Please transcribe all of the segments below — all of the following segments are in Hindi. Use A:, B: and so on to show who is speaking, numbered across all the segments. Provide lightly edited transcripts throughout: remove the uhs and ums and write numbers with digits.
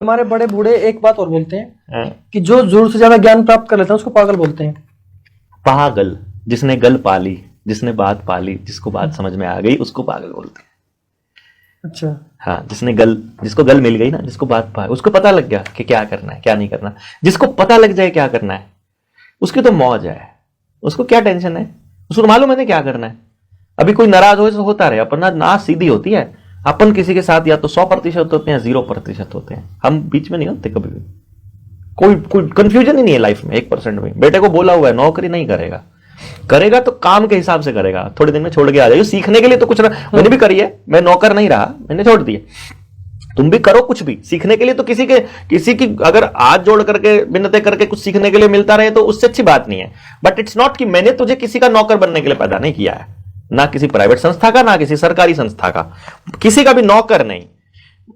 A: हमारे बड़े बूढ़े एक बात और बोलते हैं
B: हाँ।
A: कि जो जरूरत से ज्यादा ज्ञान प्राप्त कर लेता है उसको पागल बोलते हैं।
B: पागल, जिसने गल पाली, जिसने बात पाली, जिसको बात समझ में आ गई उसको पागल बोलते हैं।
A: अच्छा।
B: हाँ, जिसको गल मिल गई ना, जिसको बात पा, उसको पता लग गया कि क्या करना है क्या नहीं करना। जिसको पता लग जाए क्या करना है उसकी तो मौज है, उसको क्या टेंशन है, उसको मालूम है ना क्या करना है। अभी कोई नाराज हो तो होता रहे, अपना ना सीधी होती है। अपन किसी के साथ या तो 100% होते हैं, 0% होते हैं, हम बीच में नहीं होते कभी भी। कोई कंफ्यूजन ही नहीं है लाइफ में 1% में। बेटे को बोला हुआ है नौकरी नहीं करेगा, करेगा तो काम के हिसाब से करेगा, थोड़े दिन में छोड़ के आ जाएगा। सीखने के लिए तो कुछ मैंने भी करी है, मैं नौकर नहीं रहा, मैंने छोड़ दिए। तुम भी करो कुछ भी सीखने के लिए, तो किसी की अगर हाथ जोड़ करके मिन्नतें करके कुछ सीखने के लिए मिलता रहे तो उससे अच्छी बात नहीं है। बट इट्स नॉट कि मैंने तुझे किसी का नौकर बनने के लिए पैदा नहीं किया है, ना किसी प्राइवेट संस्था का, ना किसी सरकारी संस्था का, किसी का भी नौकर नहीं।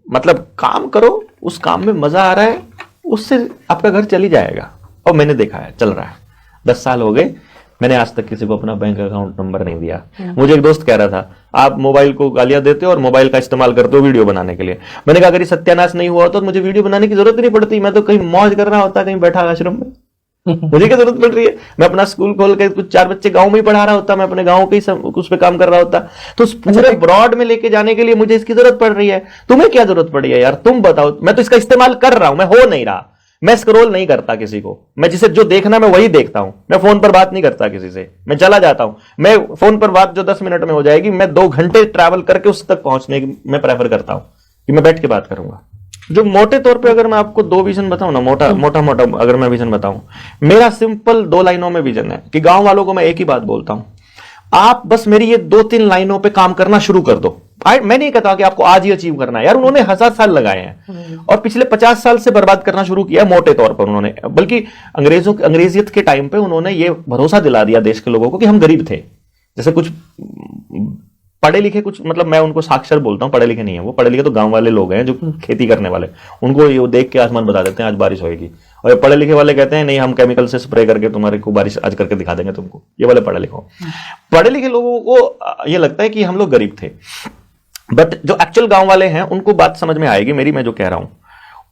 B: मतलब काम करो, उस काम में मजा आ रहा है, उससे आपका घर चली जाएगा। और मैंने देखा है चल रहा है। 10 साल हो गए, मैंने आज तक किसी को अपना बैंक अकाउंट नंबर नहीं दिया। मुझे एक दोस्त कह रहा था आप मोबाइल को गालियां देते हो और मोबाइल का इस्तेमाल करते हो वीडियो बनाने के लिए। मैंने कहा अगर ये सत्यानाश नहीं हुआ तो मुझे वीडियो बनाने की जरूरत नहीं पड़ती, मैं तो कहीं मौज कर रहा होता, कहीं बैठा आश्रम में। मुझे क्या जरूरत पड़ रही है, मैं अपना स्कूल खोल के कुछ 4 बच्चे गांव में ही पढ़ा रहा होता, मैं अपने गांव के उस पर काम कर रहा होता। तो उस पूरे ब्रॉड में लेके जाने के लिए मुझे इसकी जरूरत पड़ रही है। तुम्हें क्या जरूरत पड़ी है यार, तुम बताओ। मैं तो इसका इस्तेमाल कर रहा हूं, मैं हो नहीं रहा। मैं स्क्रॉल नहीं करता किसी को, मैं जिसे जो देखना मैं वही देखता हूं। मैं फोन पर बात नहीं करता किसी से, मैं चला जाता हूं। मैं फोन पर बात जो 10 मिनट में हो जाएगी, मैं 2 घंटे ट्रैवल करके उस तक पहुंचने की मैं प्रेफर करता हूं कि मैं बैठ के बात करूंगा। जो मोटे तौर पे अगर मैं आपको 2 विजन बताऊं ना, मोटा अगर मैं विजन बताऊं, मेरा सिंपल 2 लाइनों में विजन है कि गांव वालों को मैं एक ही बात बोलता हूं, आप बस मेरी ये 2-3 लाइनों पे काम करना शुरू कर दो। मैं नहीं कहता कि आपको आज ही अचीव करना है यार, उन्होंने 1000 साल लगाए हैं और पिछले 50 साल से बर्बाद करना शुरू किया मोटे तौर पर उन्होंने। बल्कि अंग्रेजियत के टाइम पे उन्होंने ये भरोसा दिला दिया देश के लोगों को कि हम गरीब थे। जैसे कुछ पढ़े लिखे, कुछ मतलब मैं उनको साक्षर बोलता हूं, पढ़े लिखे नहीं है वो, पढ़े लिखे तो गांव वाले लोग हैं जो खेती करने वाले, उनको ये देख के आसमान बता देते हैं आज बारिश होगी। और ये पढ़े लिखे वाले कहते हैं नहीं हम केमिकल से स्प्रे करके तुम्हारे को बारिश आज करके दिखा देंगे तुमको। ये वाले पढ़े लिखे लोगों को ये लगता है कि हम लोग गरीब थे। बट जो एक्चुअल गांव वाले हैं उनको बात समझ में आएगी मेरी, मैं जो कह रहा हूं।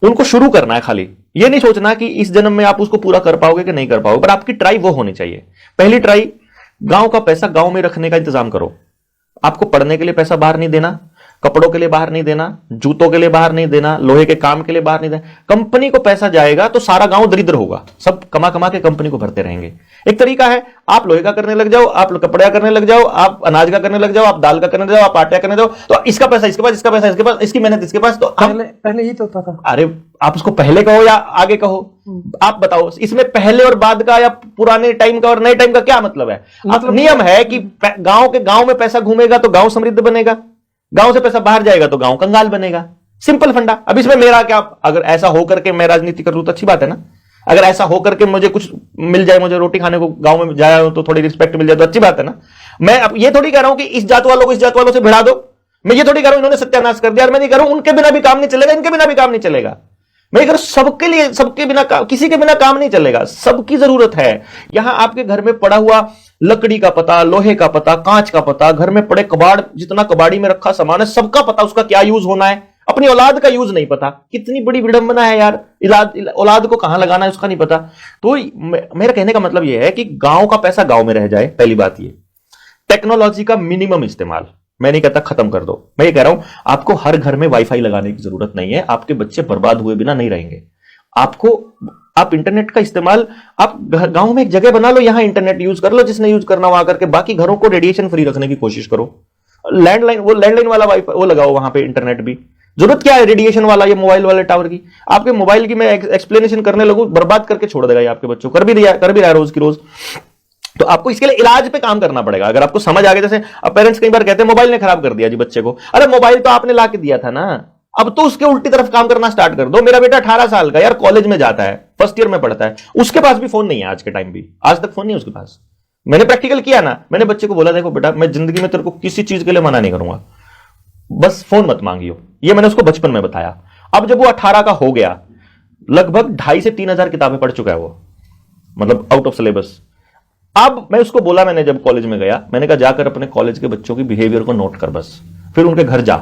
B: उनको शुरू करना है, खाली ये नहीं सोचना कि इस जन्म में आप उसको पूरा कर पाओगे कि नहीं कर पाओगे, पर आपकी ट्राई वो होनी चाहिए। पहली ट्राई, गांव का पैसा गांव में रखने का इंतजाम करो। आपको पढ़ने के लिए पैसा बाहर नहीं देना, कपड़ों के लिए बाहर नहीं देना, जूतों के लिए बाहर नहीं देना, लोहे के काम के लिए बाहर नहीं देना। कंपनी को पैसा जाएगा तो सारा गांव दरिद्र होगा, सब कमा कमा के कंपनी को भरते रहेंगे। एक तरीका है, आप लोहे का करने लग जाओ, आप कपड़े का करने लग जाओ, आप अनाज का करने लग जाओ, आप दाल का करने लग जाओ, आप आटे का करने जाओ, तो इसका पैसा इसके पास, इसका पैसा इसके पास, इसकी मेहनत इसके पास। तो
A: पहले ही तो होता था।
B: अरे आप उसको पहले कहो या आगे कहो, आप बताओ इसमें पहले और बाद का या पुराने टाइम का और नए टाइम का क्या मतलब है? मतलब नियम है कि गांव में पैसा घूमेगा तो गांव समृद्ध बनेगा, गांव से पैसा बाहर जाएगा तो गांव कंगाल बनेगा। सिंपल फंडा। अब इसमें मेरा क्या, अगर ऐसा होकर के मैं राजनीति कर लूं तो अच्छी बात है ना। अगर ऐसा होकर के मुझे कुछ मिल जाए, मुझे रोटी खाने को गांव में जाया हूं तो थोड़ी रिस्पेक्ट मिल जाए तो अच्छी बात है ना। मैं अब ये थोड़ी कह रहा हूं कि इस जात वालों को इस जात वालों से भिड़ा दो, मैं ये थोड़ी कह रहा हूं इन्होंने सत्यानाश कर दिया। और मैं नहीं कह रहा हूं उनके बिना भी काम नहीं चलेगा, इनके बिना भी काम नहीं चलेगा। मैं कह रहा हूं सबके लिए, सबके बिना किसी के बिना काम नहीं चलेगा, सबकी जरूरत है। यहां आपके घर में पड़ा हुआ लकड़ी का पता, लोहे का पता, कांच का पता, घर में पड़े कबाड़, जितना कबाड़ी में रखा सामान है सबका पता, उसका क्या यूज होना है। अपनी औलाद का यूज नहीं पता, कितनी बड़ी विडंबना है यार। औलाद को कहां लगाना है उसका नहीं पता। तो मेरा कहने का मतलब यह है कि गांव का पैसा गांव में रह जाए, पहली बात ये। टेक्नोलॉजी का मिनिमम इस्तेमाल, मैं नहीं कहता खत्म कर दो, मैं ये कह रहा हूं आपको हर घर में वाईफाई लगाने की जरूरत नहीं है। आपके बच्चे बर्बाद हुए बिना नहीं रहेंगे। आप इंटरनेट का इस्तेमाल, आप गांव में एक जगह बना लो, यहां इंटरनेट यूज कर लो, जिसने यूज करना वहां करके। बाकी घरों को रेडिएशन फ्री रखने की कोशिश करो। लैंडलाइन वाला वाईफाई वो लगाओ वहां पे, इंटरनेट भी। जरूरत क्या है रेडिएशन वाला, ये मोबाइल वाले टावर की? आपके मोबाइल की मैं एक्सप्लेनेशन करने लगूं, बर्बाद करके छोड़ देगा ये आपके बच्चों। कर भी रहा है रोज की रोज। तो आपको इसके लिए इलाज पे काम करना पड़ेगा। अगर आपको समझ आ गया, जैसे अब पेरेंट्स कई बार कहते हैं मोबाइल ने खराब कर दिया जी बच्चे को। अरे मोबाइल तो आपने ला के दिया था ना, अब तो उसके उल्टी तरफ काम करना स्टार्ट कर दो। मेरा बेटा 18 साल का यार, कॉलेज में जाता है, फर्स्ट ईयर में पढ़ता है, उसके पास भी फोन नहीं है आज के टाइम भी, आज तक फोन नहीं है उसके पास। मैंने प्रैक्टिकल किया ना, मैंने बच्चे को बोला देखो बेटा मैं जिंदगी में तेरे को किसी चीज के लिए मना नहीं करूंगा, बस फोन मत मांगियो। ये मैंने उसको बचपन में बताया। अब जब वो 18 का हो गया, लगभग 2,500 से 3,000 किताबें पढ़ चुका है वो, मतलब आउट ऑफ सिलेबस। अब मैं उसको बोला, मैंने जब कॉलेज में गया, मैंने कहा जाकर अपने कॉलेज के बच्चों की बिहेवियर को नोट कर बस, फिर उनके घर जा,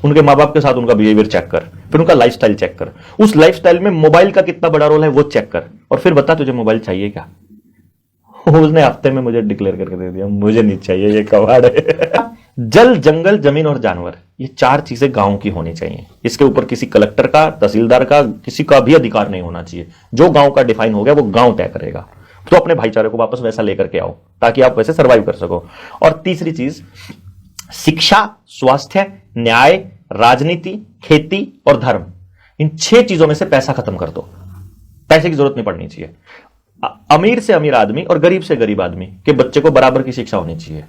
B: उनके माँ बाप के साथ उनका बिहेवियर चेक कर, फिर उनका लाइफस्टाइल चेक कर, उस लाइफस्टाइल में मोबाइल का कितना बड़ा रोल है वो चेक कर, और फिर बता तुझे मोबाइल चाहिए क्या। उसने हफ्ते में मुझे डिक्लेयर करके दे दिया, मुझे नहीं चाहिए, ये कबाड़ है। जल, जंगल, जमीन और जानवर, ये 4 चीजें गांव की होनी चाहिए। इसके ऊपर किसी कलेक्टर का, तहसीलदार का, किसी का भी अधिकार नहीं होना चाहिए। जो गांव का डिफाइन हो गया वो गांव तय करेगा। तो अपने भाईचारे को वापस वैसा लेकर के आओ ताकि आप वैसे सर्वाइव कर सको। और तीसरी चीज, शिक्षा, स्वास्थ्य, न्याय, राजनीति, खेती और धर्म, इन 6 चीजों में से पैसा खत्म कर दो। पैसे की जरूरत नहीं पड़नी चाहिए। अमीर से अमीर आदमी और गरीब से गरीब आदमी के बच्चे को बराबर की शिक्षा होनी चाहिए।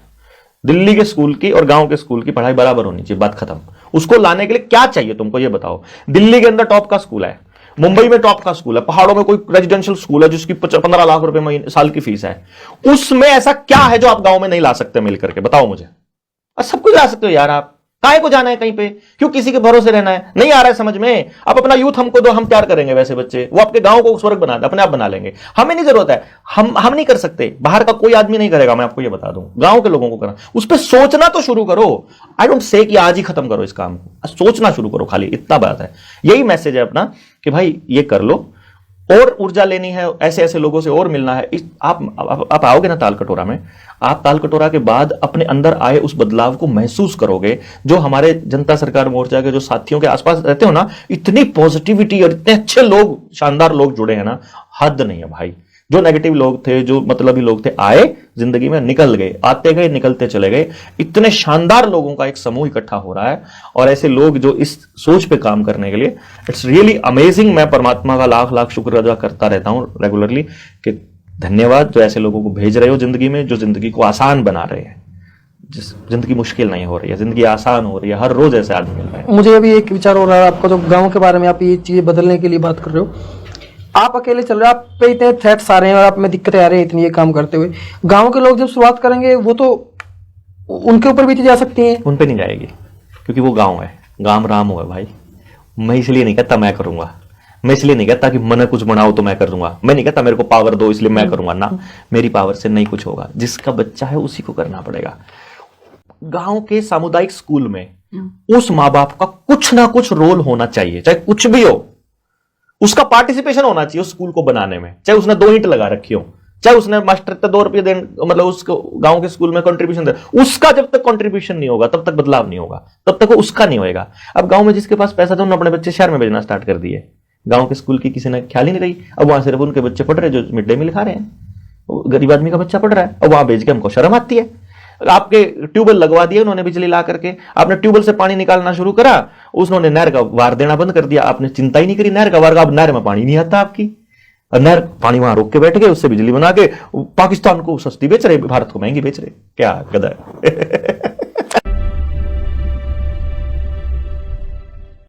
B: दिल्ली के स्कूल की और गांव के स्कूल की पढ़ाई बराबर होनी चाहिए, बात खत्म। उसको लाने के लिए क्या चाहिए तुमको ये बताओ। दिल्ली के अंदर टॉप का स्कूल है, मुंबई में टॉप का स्कूल है, पहाड़ों में कोई रेजिडेंशियल स्कूल है जिसकी 15 लाख रुपए महीने साल की फीस है, उसमें ऐसा क्या है जो आप गांव में नहीं ला सकते मिलकर के, बताओ मुझे। सब कुछ ला सकते हो यार, आप काहे को जाना है कहीं पे, क्यों किसी के भरोसे रहना है। नहीं आ रहा है समझ में, आप अपना यूथ हमको दो, हम तैयार करेंगे वैसे बच्चे, वो आपके गांव को स्वर्ग बना दे, अपने आप बना लेंगे। हमें नहीं जरूरत है, हम नहीं कर सकते, बाहर का कोई आदमी नहीं करेगा, मैं आपको ये बता दूं। गांव के लोगों को करना, उस पर सोचना तो शुरू करो। आई डोंट से कि आज ही खत्म करो इस काम को, सोचना शुरू करो, खाली इतना बात है। यही मैसेज है अपना कि भाई ये कर लो, और ऊर्जा लेनी है, ऐसे ऐसे लोगों से और मिलना है। आप आओगे ना ताल कटोरा में, आप ताल कटोरा के बाद अपने अंदर आए उस बदलाव को महसूस करोगे। जो हमारे जनता सरकार मोर्चा के जो साथियों के आसपास रहते हो ना, इतनी पॉजिटिविटी और इतने अच्छे लोग, शानदार लोग जुड़े हैं ना, हद नहीं है भाई। जो नेगेटिव लोग थे, जो मतलबी लोग थे, आए जिंदगी में, निकल गए, आते गए निकलते चले गए। इतने शानदार लोगों का एक समूह इकट्ठा हो रहा है, और ऐसे लोग जो इस सोच पे काम करने के लिए, इट्स रियली अमेजिंग। मैं परमात्मा का लाख लाख शुक्र अदा करता रहता हूं रेगुलरली कि धन्यवाद जो ऐसे लोगों को भेज रहे हो जिंदगी में, जो जिंदगी को आसान बना रहे हैं। जिस जिंदगी मुश्किल नहीं हो रही है, जिंदगी आसान हो रही है, हर रोज ऐसे आदमी मिल रहे हैं।
A: मुझे अभी एक विचार हो रहा है आपका, जो गांव के बारे में आप ये चीजें बदलने के लिए बात कर रहे हो। आप अकेले चल रहे हो, आप पे इतने थ्रेट्स आ रहे हैं और आप में दिक्कतें आ रही हैं इतनी ये काम करते हुए। गांव के लोग जब शुरुआत करेंगे, वो तो उनके ऊपर भी जा सकती हैं।
B: उन पे नहीं जाएगी, क्योंकि वो गांव है, गांव राम हुआ भाई। मैं इसलिए नहीं कहता मैं करूंगा, मैं इसलिए नहीं कहता कि मन कुछ बनाओ तो मैं कर दूंगा, मैं नहीं कहता मेरे को पावर दो इसलिए मैं करूंगा ना, मेरी पावर से नहीं कुछ होगा। जिसका बच्चा है उसी को करना पड़ेगा। गांव के सामुदायिक स्कूल में उस माँ बाप का कुछ ना कुछ रोल होना चाहिए, चाहे कुछ भी हो, उसका पार्टिसिपेशन होना चाहिए उस स्कूल को बनाने में। चाहे उसने 2 ईंट लगा रखी हो, चाहे उसने मास्टर तक 2 रुपये देने, मतलब उसको गांव के स्कूल में कंट्रीब्यूशन दे, उसका जब तक कंट्रीब्यूशन नहीं होगा तब तक बदलाव नहीं होगा, तब तक वो उसका नहीं होएगा। अब गांव में जिसके पास पैसा था उन्होंने अपने बच्चे शहर में भेजना स्टार्ट कर दिए, गांव के स्कूल की किसी ने ख्याल ही नहीं रही। अब वहां सिर्फ उनके बच्चे पढ़ रहे जो मिड डे मील खा रहे हैं, गरीब आदमी का बच्चा पढ़ रहा है, और वहां भेज के हमको शर्म आती है। आपके ट्यूबवेल लगवा दिए उन्होंने बिजली ला करके, आपने ट्यूबवेल से पानी निकालना शुरू करा, उसने नहर का वार देना बंद कर दिया, आपने चिंता ही नहीं करी नहर का वार का। अब नहर में पानी नहीं आता आपकी, नहर पानी वहां रोक के बैठ गए, उससे बिजली बना के पाकिस्तान को सस्ती बेच रहे, भारत को महंगी बेच रहे। क्या गधा है।